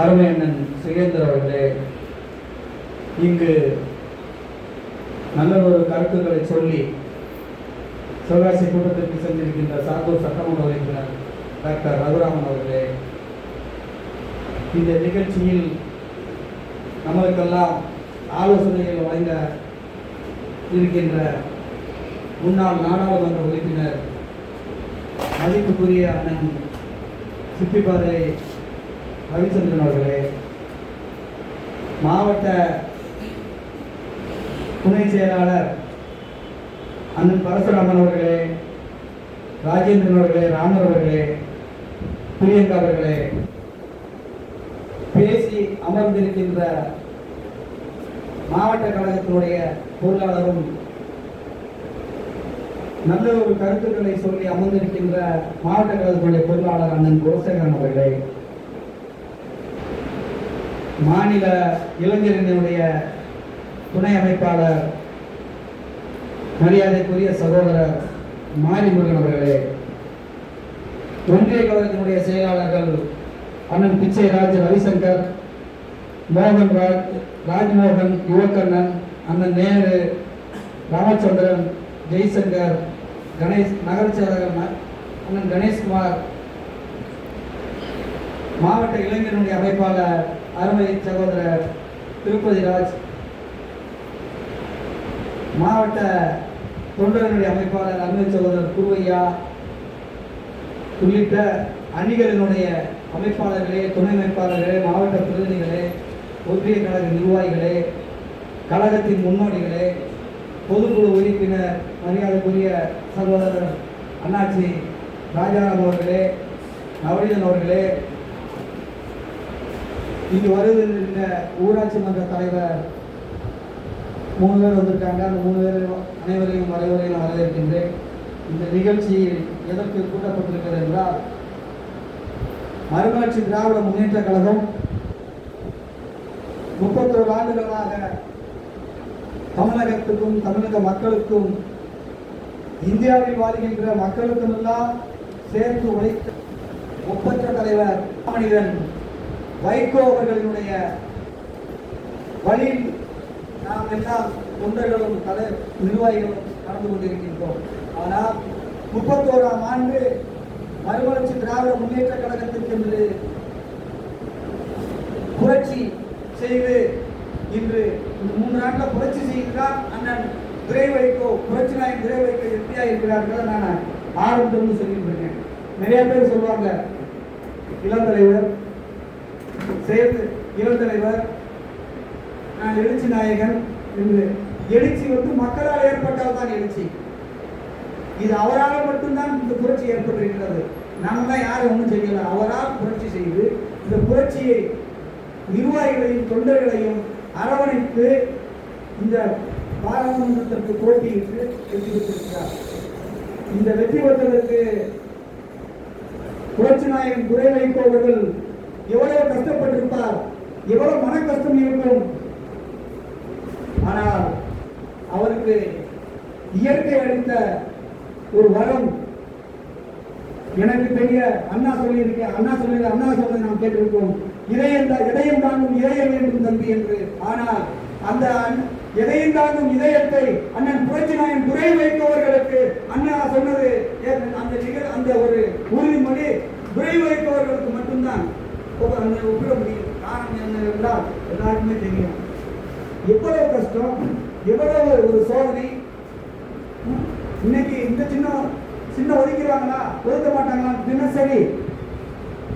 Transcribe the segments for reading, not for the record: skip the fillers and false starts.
அருமை அண்ணன் சுகேந்தர் அவர்களே, இங்கு நல்ல ஒரு கருத்துக்களை சொல்லி சிவகாசி கூட்டத்திற்கு சென்றிருக்கின்ற சாத்தூர் சட்டமன்ற உறுப்பினர் டாக்டர் ரகுராமன் அவர்களே, இந்த நிகழ்ச்சியில் நம்மளுக்கெல்லாம் ஆலோசனைகள் வழங்க இருக்கின்ற முன்னாள் நாடாளுமன்ற உறுப்பினர் மதிப்புக்குரிய அண்ணன் சிப்பிப்பாறை ரவிச்சந்திரன் அவர்களே, மாவட்ட துணை செயலாளர் அண்ணன் பரசுராமன் அவர்களே, ராஜேந்திரன் அவர்களே, ராமர் அவர்களே, பிரியங்கா அவர்களே, பேசி அமர்ந்திருக்கின்ற மாவட்ட கழகத்தினுடைய பொருளாளரும் நல்ல ஒரு கருத்துக்களை சொல்லி அமர்ந்திருக்கின்ற மாவட்ட கழகத்தினுடைய பொருளாளர் அண்ணன் குலசேகரன் அவர்களே, மாநில இளைஞரினுடைய துணை அமைப்பாளர் மரியாதைக்குரிய சகோதரர் மாரிமுருகன் அவர்களே, ஒன்றிய கழகத்தினுடைய செயலாளர்கள் அண்ணன் பிச்சை ராஜ், ரவிசங்கர், மோகன் ராஜ், ராஜ்மோகன், யுவக்கண்ணன், அண்ணன் நேரு, ராமச்சந்திரன், ஜெய்சங்கர், கணேஷ், நகர செயலாளர் அண்ணன் கணேஷ்குமார், மாவட்ட இளைஞர்களுடைய அமைப்பாளர் அருமை சகோதரர் திருப்பதி ராஜ், மாவட்ட தொண்டர்களுடைய அமைப்பாளர் அருமை சகோதரர் குருவையா உள்ளிட்ட அணிகளினுடைய அமைப்பாளர்களே, துணை அமைப்பாளர்களே, மாவட்ட பிரதிநிதிகளே, ஒன்றிய கழக நிர்வாகிகளே, கழகத்தின் முன்னோடிகளே, பொதுக்குழு உறுப்பினர் மரியாதைக்குரிய சகோதரர் அண்ணாச்சி ராஜாராம் அவர்களே, நவநீதன் அவர்களே, இங்கு வருகின்ற ஊராட்சி மன்ற தலைவர் 3 பேர் வந்திருக்காங்க. அந்த 3 பேர் அனைவரையும் வரவேற்கிறேன், வரவேற்கின்றேன். இந்த நிகழ்ச்சியில் எதற்கு கூட்டப்பட்டிருக்கிறது என்றால், மறுமலர்ச்சி திராவிட முன்னேற்ற கழகம் 31 ஆண்டுகளாக தமிழகத்துக்கும் தமிழக மக்களுக்கும் இந்தியாவில் வாழ்கின்ற மக்களுக்கும் எல்லாம் சேர்த்து உழைத்த ஒப்பற்ற தலைவர் மனிதன் வைகோ அவர்களினுடைய வழியில் நாம் எல்லாம் தொண்டர்களும் நிர்வாகிகளும் நடந்து கொண்டிருக்கின்றோம். ஆனால் 31ஆம் ஆண்டு மறுமலர்ச்சி திராவிட முன்னேற்ற கழகத்திற்கு என்று புரட்சி செய்து இன்று 3 நாட்கள் புரட்சி செய்கிறார் அண்ணன் துரை வைகோ, புரட்சி நாயன் துரை வைகோ எப்படியா இருக்கிறார்கள் நான் ஆரம்பத்திலிருந்து சொல்லிட்டு இருக்கேன். நிறைய பேர் சொல்லுவாங்க இளந்தலைவர், இளந்தலைவர், நான் எழுச்சி நாயகன் என்று. எழுச்சி மக்களால் ஏற்பட்டால் தான் எழுச்சி. இது அவரால் மட்டும்தான் இந்த புரட்சி ஏற்பட்டிருக்கிறது. நாம தான் யாரும் ஒன்றும் செய்யல. அவரால் புரட்சி செய்து இந்த புரட்சியை நிர்வாகிகளையும் தொண்டர்களையும் அரவணைத்து இந்த பாராளுமன்றத்திற்கு போட்டியிட்டு வெற்றி பெற்றிருக்கிறார். இந்த வெற்றி பெற்றதற்கு புரட்சி நாயகன் துரை வைகோ அவர்கள் எவ்வளவு கஷ்டப்பட்டிருப்பார், எவ்வளவு மன கஷ்டம் இருக்கும். ஆனால் அவருக்கு இயற்கை அளித்த ஒரு வரம். எனக்கு பெரிய அண்ணா சொல்லியிருக்கேன், அண்ணா சொல்றதை நாம் கேட்டிருக்கோம், இதயம் தாங்கும் இதயம் வேண்டும் தம்பி என்று. ஆனால் அந்த இதயம் தாங்கும் இதயத்தை அண்ணன் புரட்சி நாயகன் துரை வைகோ அவர்களுக்கு அண்ணா சொன்னது அந்த ஒரு உறுதிமொழி துரை வைகோ அவர்களுக்கு மட்டும்தான் ஒப்பிட முடியும். காரணம் என்ன என்றால் எல்லாருக்குமே தெரியும் எவ்வளவு கஷ்டம், எவ்வளவு ஒரு சோதனை. இன்னைக்கு இந்த சின்ன ஒதுக்கிறாங்களா, ஒதுக்க மாட்டாங்களா? தினசரி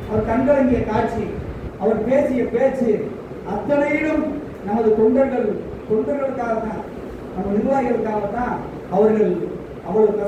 அவர் கண்கலங்கிய காட்சி, அவர் பேசிய பேச்சு அத்தனையிலும் நமது தொண்டர்களுக்காக தான், நம்ம நிர்வாகிகளுக்காக தான் அவர்கள் அவ்வளவு